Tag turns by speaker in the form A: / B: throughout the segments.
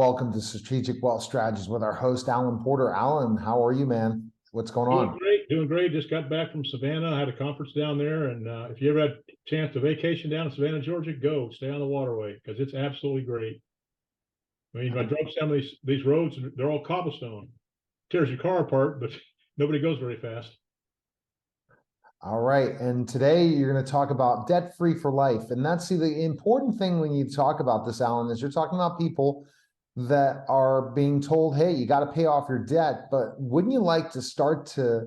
A: welcome to Strategic Wealth Strategies with our host, Alan Porter. Alan, how are you, man? What's going on?
B: Doing great. Just got back from Savannah. I had a conference down there, and if you ever had a chance to vacation down in Savannah, Georgia, go stay on the waterway because it's absolutely great. I mean, I drove some of these roads, and they're all cobblestone. Tears your car apart, but nobody goes very fast.
A: All right. And today you're going to talk about debt-free for life. And that's the important thing when you talk about this, Alan, is you're talking about people that are being told, hey, you got to pay off your debt. But wouldn't you like to start to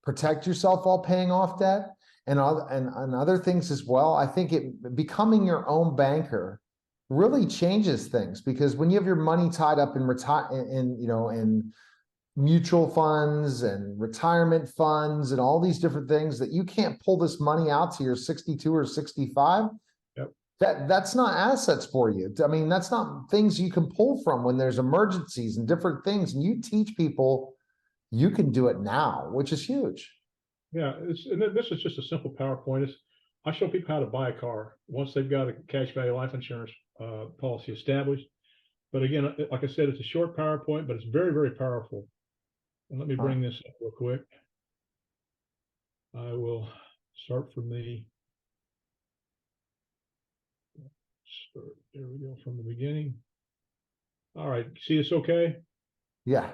A: protect yourself while paying off debt and other things as well? I think becoming your own banker really changes things, because when you have your money tied up in mutual funds and retirement funds and all these different things that you can't pull this money out till you're 62 or 65.
B: Yep.
A: That's not assets for you. I mean, that's not things you can pull from when there's emergencies and different things. And you teach people you can do it now, which is huge.
B: Yeah, and this is just a simple PowerPoint. I show people how to buy a car once they've got a cash value life insurance policy established. But again, like I said, it's a short PowerPoint, but it's very, very powerful. And let me bring this up real quick. I will start from there we go, from the beginning. All right, see this okay?
A: Yeah.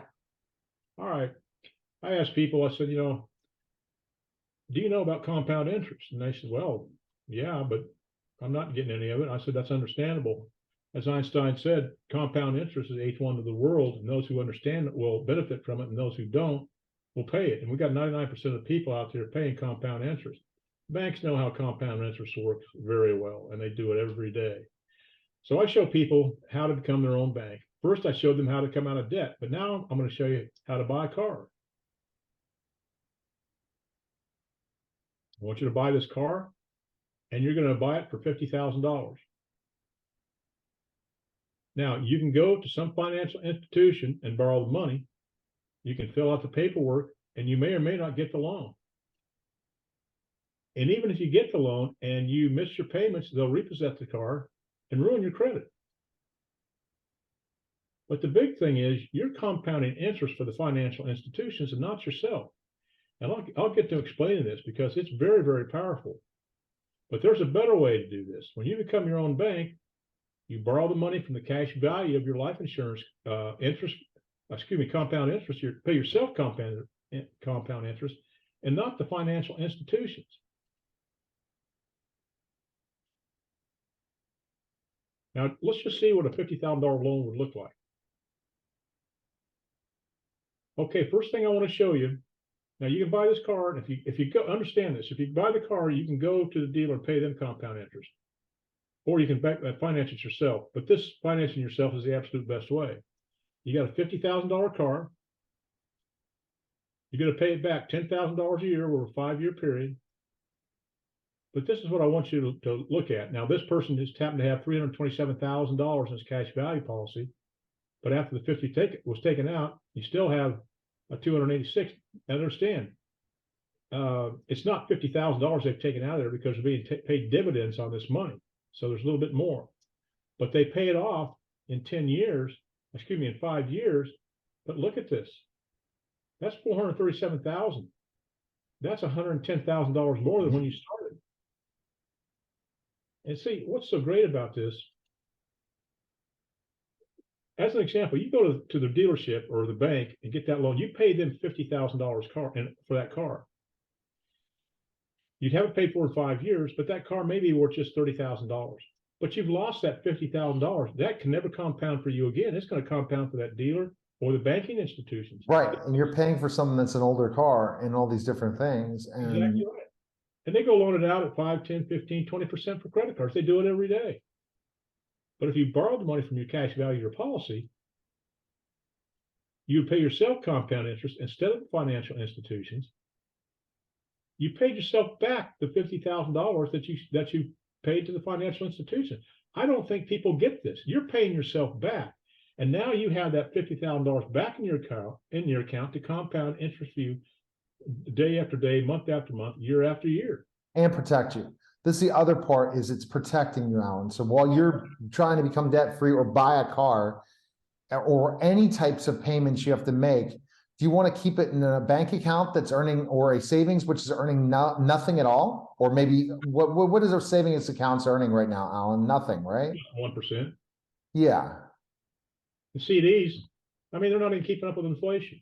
B: All right. I asked people, I said, do you know about compound interest? And they said, well, yeah, but I'm not getting any of it. I said, that's understandable. As Einstein said, compound interest is the eighth wonder of the world, and those who understand it will benefit from it, and those who don't will pay it. And we got 99% of the people out there paying compound interest. Banks know how compound interest works very well, and they do it every day. So I show people how to become their own bank. First, I showed them how to come out of debt, but now I'm going to show you how to buy a car. I want you to buy this car, and you're going to buy it for $50,000. Now, you can go to some financial institution and borrow the money. You can fill out the paperwork, and you may or may not get the loan. And even if you get the loan and you miss your payments, they'll repossess the car and ruin your credit. But the big thing is you're compounding interest for the financial institutions and not yourself. And I'll get to explaining this because it's very, very powerful. But there's a better way to do this. When you become your own bank, you borrow the money from the cash value of your life insurance compound interest. You pay yourself compound interest and not the financial institutions. Now, let's just see what a $50,000 loan would look like. Okay, first thing I want to show you. Now, you can buy this car, and if you understand this, if you buy the car, you can go to the dealer and pay them compound interest. Or you can finance it yourself. But this financing yourself is the absolute best way. You got a $50,000 car. You're going to pay it back $10,000 a year over a 5-year period. But this is what I want you to look at. Now, this person just happened to have $327,000 in his cash value policy. But after the 50 was taken out, you still have a $286. Now, understand, it's not $50,000 they've taken out of there because they're being paid dividends on this money. So there's a little bit more, but they pay it off in 5 years. But look at this. That's $437,000. That's $110,000 more than when you started. And see, what's so great about this? As an example, you go to the dealership or the bank and get that loan. You pay them $50,000 for that car. You'd have it paid for in 5 years, but that car may be worth just $30,000. But you've lost that $50,000. That can never compound for you again. It's going to compound for that dealer or the banking institutions.
A: Right. And you're paying for something that's an older car and all these different things. And
B: exactly right. And they go loan it out at 5, 10, 15, 20% for credit cards. They do it every day. But if you borrow the money from your cash value, your policy, you pay yourself compound interest instead of the financial institutions. You paid yourself back the $50,000 that you paid to the financial institution. I don't think people get this. You're paying yourself back, and now you have that $50,000 back in your account to compound interest for you day after day, month after month, year after year,
A: and protect you. This is the other part, is it's protecting you, Alan. So while you're trying to become debt free or buy a car, or any types of payments you have to make, do you want to keep it in a bank account that's earning, or a savings which is earning nothing at all? Or maybe what is our savings accounts earning right now, Alan? Nothing, right?
B: 1%.
A: Yeah.
B: The CDs, I mean, they're not even keeping up with inflation.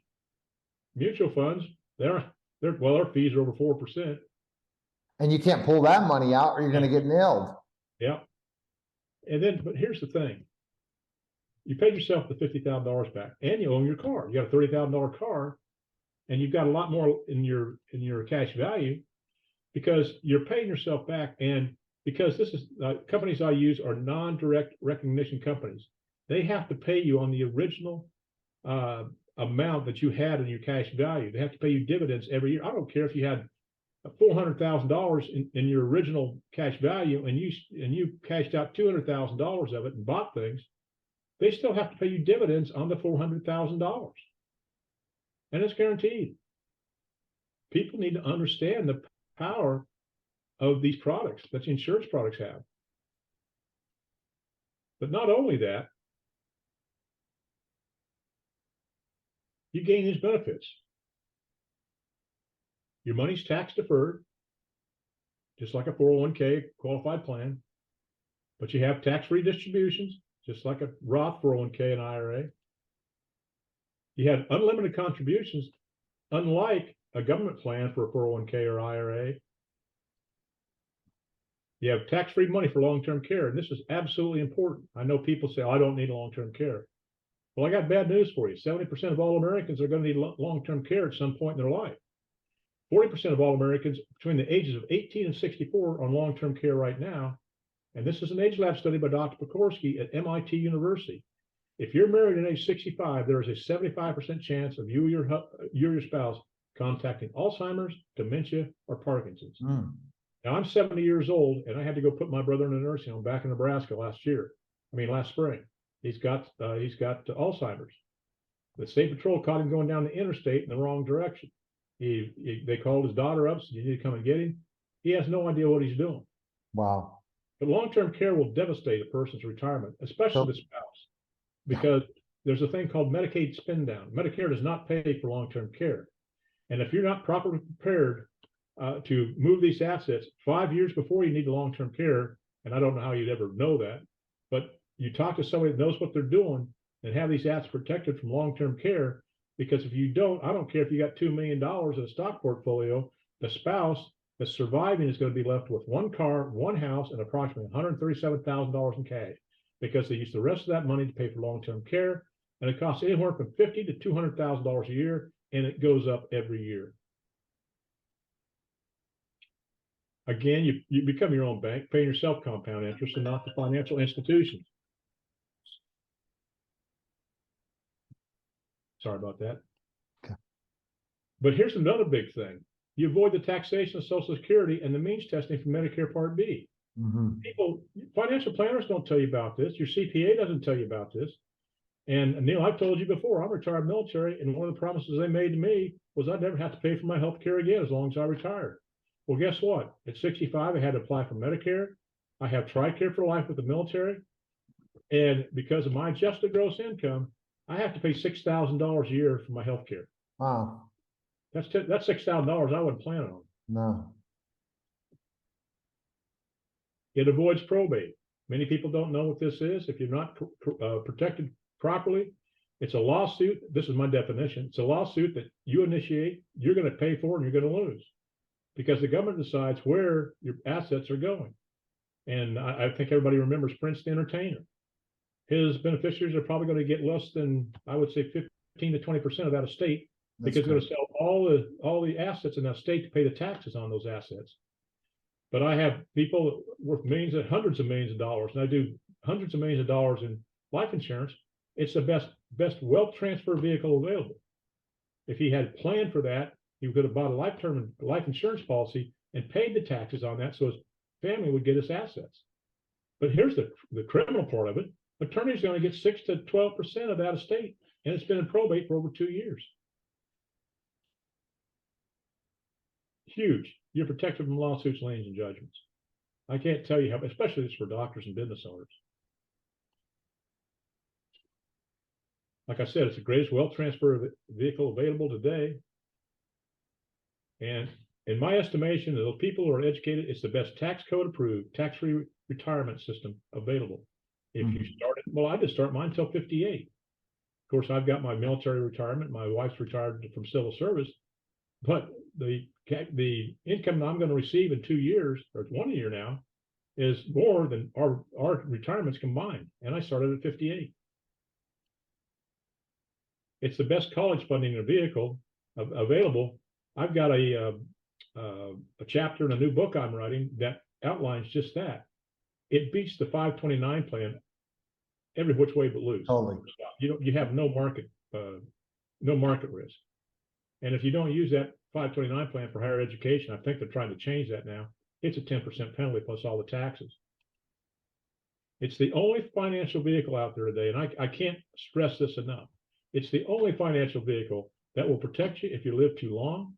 B: Mutual funds, their fees are over 4%.
A: And you can't pull that money out or you're going to get nailed.
B: Yeah. And then, but here's the thing. You paid yourself the $50,000 back and you own your car. You got a $30,000 car and you've got a lot more in your cash value because you're paying yourself back. And because this is companies I use are non-direct recognition companies. They have to pay you on the original amount that you had in your cash value. They have to pay you dividends every year. I don't care if you had $400,000 in your original cash value and you cashed out $200,000 of it and bought things. They still have to pay you dividends on the $400,000, and it's guaranteed. People need to understand the power of these products that the insurance products have. But not only that, you gain these benefits. Your money's tax deferred, just like a 401k qualified plan, but you have tax-free distributions, just like a Roth 401k and IRA. You have unlimited contributions, unlike a government plan for a 401k or IRA. You have tax-free money for long-term care, and this is absolutely important. I know people say, oh, I don't need long-term care. Well, I got bad news for you. 70% of all Americans are going to need long-term care at some point in their life. 40% of all Americans between the ages of 18 and 64 are on long-term care right now. And this is an age lab study by Dr. Pokorski at MIT University. If you're married at age 65, there is a 75% chance of you or your spouse contacting Alzheimer's, dementia, or Parkinson's. Now, I'm 70 years old, and I had to go put my brother in a nursing home back in Nebraska last spring. He's got Alzheimer's. The state patrol caught him going down the interstate in the wrong direction. They called his daughter up, said, you need to come and get him. He has no idea what he's doing.
A: Wow.
B: But long-term care will devastate a person's retirement, especially the spouse, because there's a thing called Medicaid spin down. Medicare does not pay for long-term care. And if you're not properly prepared to move these assets 5 years before you need the long-term care, and I don't know how you'd ever know that, but you talk to somebody that knows what they're doing and have these assets protected from long-term care, because if you don't, I don't care if you got $2 million in a stock portfolio, the spouse that's surviving is going to be left with one car, one house, and approximately $137,000 in cash, because they use the rest of that money to pay for long-term care, and it costs anywhere from $50,000 to $200,000 a year, and it goes up every year. Again, you become your own bank, paying yourself compound interest and not the financial institutions. Sorry about that.
A: Okay.
B: But here's another big thing. You avoid the taxation of Social Security and the means testing for Medicare Part B. Financial planners don't tell you about this. Your CPA doesn't tell you about this. And Neil, I've told you before, I'm retired military, and one of the promises they made to me was I'd never have to pay for my health care again as long as I retired. Well, guess what? At 65, I had to apply for Medicare. I have TRICARE for life with the military. And because of my adjusted gross income, I have to pay $6,000 a year for my health care.
A: Wow.
B: That's $6,000 I wouldn't plan on.
A: No.
B: It avoids probate. Many people don't know what this is. If you're not protected properly, it's a lawsuit. This is my definition. It's a lawsuit that you initiate, you're going to pay for, and you're going to lose, because the government decides where your assets are going. And I think everybody remembers Prince the Entertainer. His beneficiaries are probably going to get less than, I would say, 15 to 20% of that estate, because they're going to sell all the assets in that state to pay the taxes on those assets. But I have people worth millions and hundreds of millions of dollars, and I do hundreds of millions of dollars in life insurance. It's the best wealth transfer vehicle available. If he had planned for that, he could have bought a lifetime life insurance policy and paid the taxes on that, so his family would get his assets. But here's the criminal part of it. Attorney's going to get 6 to 12% of that estate, and it's been in probate for over 2 years. Huge. You're protected from lawsuits, liens, and judgments. I can't tell you how, especially this for doctors and business owners. like I said, it's the greatest wealth transfer vehicle available today. And in my estimation, those people who are educated, it's the best tax code approved, tax-free retirement system available. If you start it, well, I just start mine until 58. Of course, I've got my military retirement. My wife's retired from civil service, but the income I'm going to receive in 2 years, or 1 year now, is more than our retirements combined. And I started at 58. It's the best college funding in a vehicle available. I've got a chapter in a new book I'm writing that outlines just that. It beats the 529 plan every which way but loose.
A: Totally.
B: You have no market risk. And if you don't use that 529 plan for higher education, I think they're trying to change that now. It's a 10% penalty plus all the taxes. It's the only financial vehicle out there today, and I can't stress this enough. It's the only financial vehicle that will protect you if you live too long,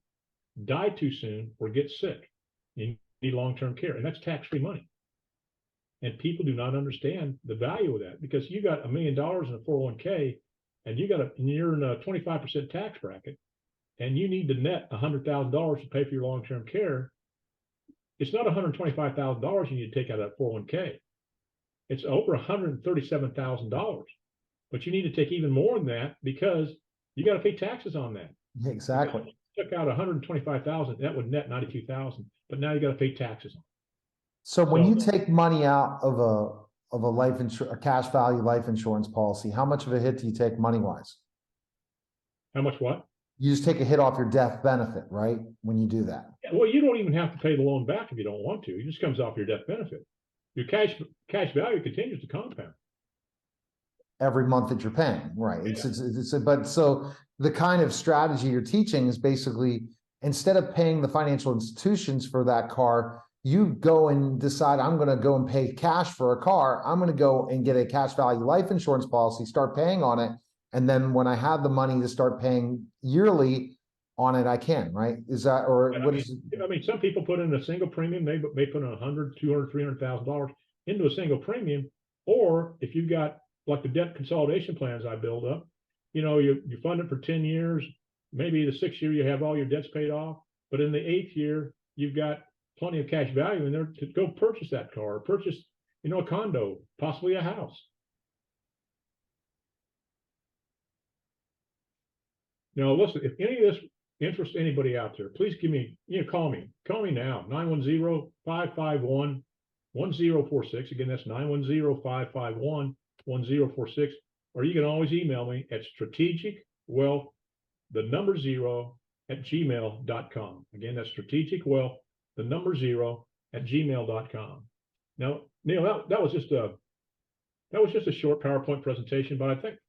B: die too soon, or get sick. You need long-term care, and that's tax-free money. And people do not understand the value of that, because you got $1 million in a 401k, and you're in a 25% tax bracket, and you need to net $100,000 to pay for your long-term care. It's not $125,000 you need to take out of that 401k. It's over $137,000, but you need to take even more than that because you got to pay taxes on that.
A: Exactly.
B: Took out 125,000, that would net 92,000, but now you got to pay taxes on it.
A: So when you take money out of a cash value life insurance policy, how much of a hit do you take money wise?
B: How much what?
A: You just take a hit off your death benefit, right? When you do that.
B: Well, you don't even have to pay the loan back if you don't want to. It just comes off your death benefit. Your cash value continues to compound
A: Every month that you're paying, right?
B: Yeah.
A: But so the kind of strategy you're teaching is basically, instead of paying the financial institutions for that car, you go and decide, I'm going to go and pay cash for a car. I'm going to go and get a cash value life insurance policy, start paying on it. And then when I have the money to start paying yearly on it, I can, right? Is that, or
B: and
A: what
B: I mean,
A: is it?
B: I mean, some people put in a single premium, they put in $100,000, $200,000, $300,000 into a single premium. Or if you've got like the debt consolidation plans I build up, you fund it for 10 years, maybe the 6th year you have all your debts paid off, but in the 8th year, you've got plenty of cash value in there to go purchase that car, or purchase, a condo, possibly a house. Now, listen, if any of this interests anybody out there, please give me, call me now, 910-551-1046. Again, that's 910-551-1046. Or you can always email me at strategicwealth0@gmail.com. Again, that's strategicwealth0@gmail.com. Now, Neil, that was just a short PowerPoint presentation, but I think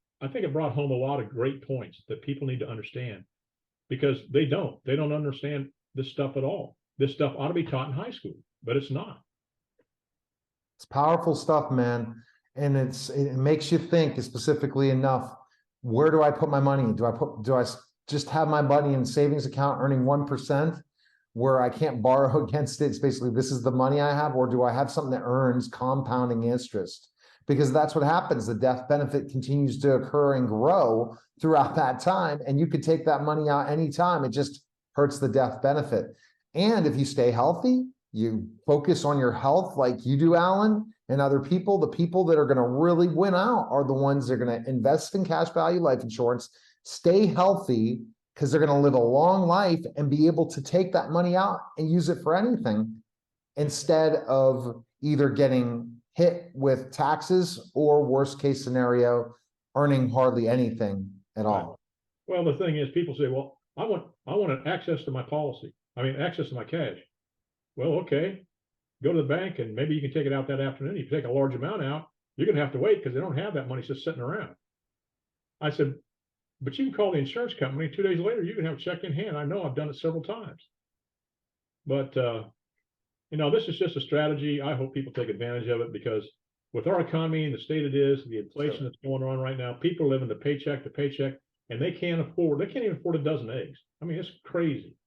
B: it brought home a lot of great points that people need to understand, because they don't understand this stuff at all. This stuff ought to be taught in high school, but it's not.
A: It's powerful stuff, man. And it makes you think specifically enough. Where do I put my money? Do I just have my money in savings account earning 1% where I can't borrow against it? It's basically, this is the money I have, or do I have something that earns compounding interest? Because that's what happens. The death benefit continues to occur and grow throughout that time. And you could take that money out anytime. It just hurts the death benefit. And if you stay healthy, you focus on your health like you do, Alan, and other people, the people that are going to really win out are the ones that are going to invest in cash value life insurance, stay healthy, because they're going to live a long life and be able to take that money out and use it for anything, instead of either getting hit with taxes or, worst case scenario, earning hardly anything at all.
B: Well, the thing is, people say, well, I want access to my policy. Access to my cash. Well, okay, go to the bank and maybe you can take it out that afternoon. You take a large amount out, you're going to have to wait because they don't have that money just sitting around. I said, but you can call the insurance company. 2 days later, you can have a check in hand. I know, I've done it several times. But, this is just a strategy. I hope people take advantage of it, because with our economy and the state it is, the inflation that's going on right now, people are living paycheck to paycheck, and they can't even afford a dozen eggs. It's crazy.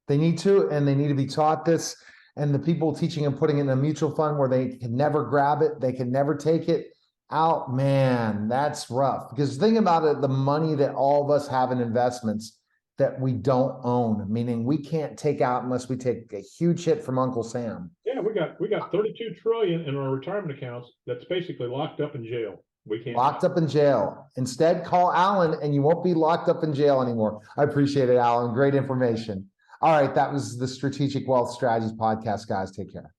A: They need to, and they need to be taught this. And the people teaching and putting it in a mutual fund where they can never grab it, they can never take it, Out, man, that's rough. Because think about it, the money that all of us have in investments that we don't own, meaning we can't take out unless we take a huge hit from Uncle Sam.
B: Yeah, we got 32 trillion in our retirement accounts that's basically locked up in jail. We can't.
A: Locked up in jail. Instead, call Alan and you won't be locked up in jail anymore. I appreciate it, Alan. Great information. All right, that was the Strategic Wealth Strategies podcast, guys. Take care.